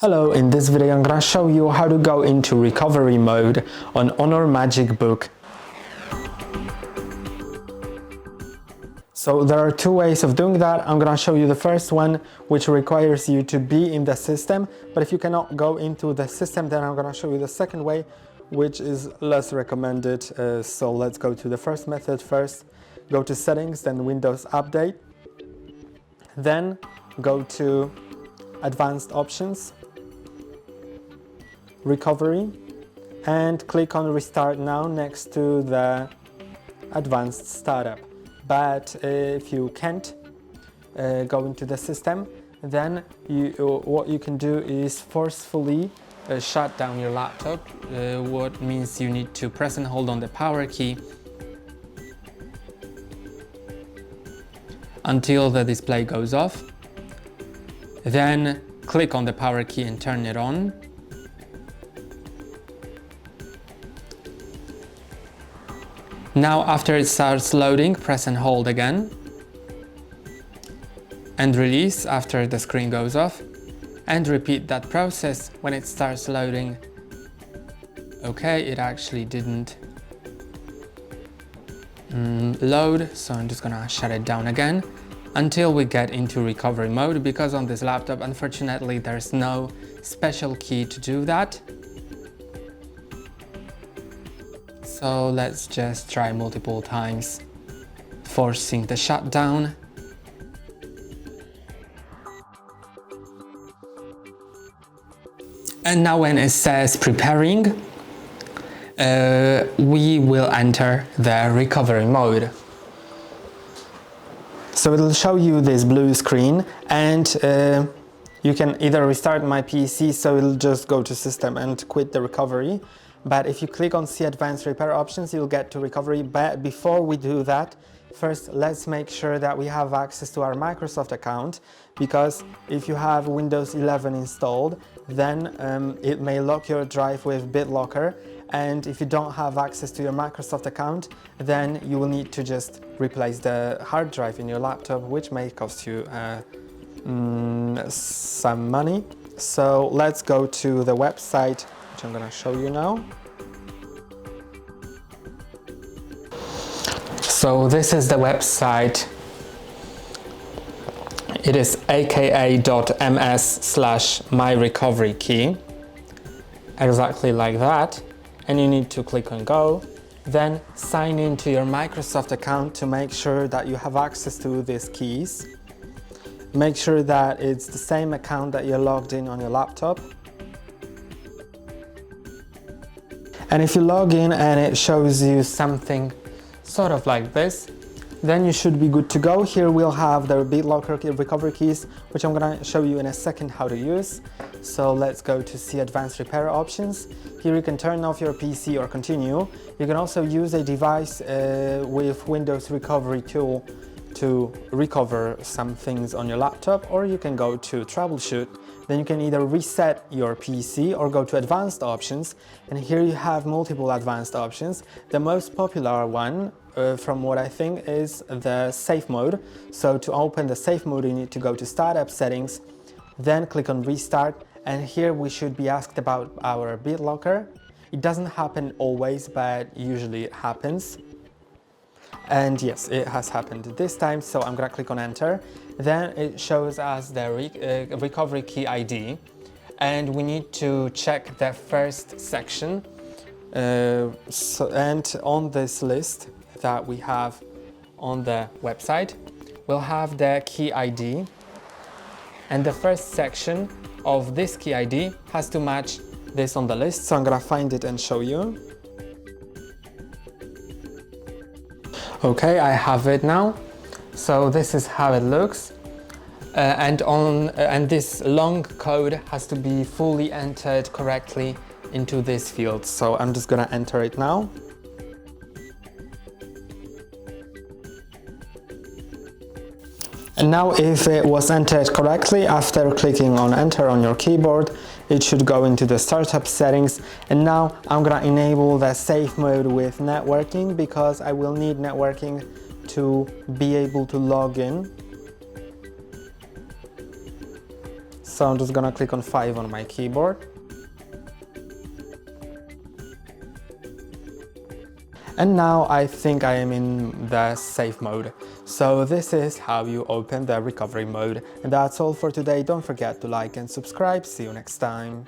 Hello, in this video I'm gonna show you how to go into recovery mode on HONOR MagicBook. So there are two ways of doing that. I'm gonna show you the first one, which requires you to be in the system, but if you cannot go into the system, then I'm gonna show you the second way, which is less recommended. So let's go to the first method first. Go to settings, then Windows Update, then go to advanced options, recovery, and click on restart now next to the advanced startup. But if you can't go into the system, then what you can do is forcefully shut down your laptop, what means you need to press and hold on the power key until the display goes off. Then click on the power key and turn it on. Now after it starts loading, press and hold again and release after the screen goes off, and repeat that process when it starts loading. Okay, it actually didn't load, so I'm just gonna shut it down again until we get into recovery mode, because on this laptop unfortunately there's no special key to do that. So let's just try multiple times, forcing the shutdown. And now when it says preparing, we will enter the recovery mode. So it'll show you this blue screen, and you can either restart my PC, so it'll just go to system and quit the recovery. But if you click on see advanced repair options, you'll get to recovery. But before we do that, first let's make sure that we have access to our Microsoft account, because if you have Windows 11 installed, then it may lock your drive with BitLocker, and if you don't have access to your Microsoft account, then you will need to just replace the hard drive in your laptop, which may cost you some money. So let's go to the website, which I'm gonna show you now. So this is the website. It is aka.ms/myrecoverykey, exactly like that. And you need to click on go, then sign into your Microsoft account to make sure that you have access to these keys. Make sure that it's the same account that you're logged in on your laptop. And if you log in and it shows you something sort of like this, then you should be good to go. Here we'll have the BitLocker recovery keys, which I'm gonna show you in a second how to use. So let's go to see advanced repair options. Here you can turn off your PC or continue. You can also use a device with Windows recovery tool to recover some things on your laptop, or you can go to troubleshoot. Then you can either reset your PC or go to advanced options, and here you have multiple advanced options. The most popular one, from what I think, is the safe mode. So to open the safe mode, you need to go to startup settings, then click on restart, and here we should be asked about our BitLocker. It doesn't happen always, but usually it happens. And yes, it has happened this time, so I'm gonna click on enter. Then it shows us the recovery key ID, and we need to check the first section. And on this list that we have on the website, we'll have the key ID, and the first section of this key ID has to match this on the list. So I'm gonna find it and show you. Okay, I have it now. So this is how it looks, and this long code has to be fully entered correctly into this field. So I'm just gonna enter it now. And now if it was entered correctly, after clicking on enter on your keyboard, it should go into the startup settings. And now I'm gonna enable the safe mode with networking, because I will need networking to be able to log in. So I'm just gonna click on 5 on my keyboard. And now I think I am in the safe mode. So this is how you open the recovery mode. And that's all for today. Don't forget to like and subscribe. See you next time.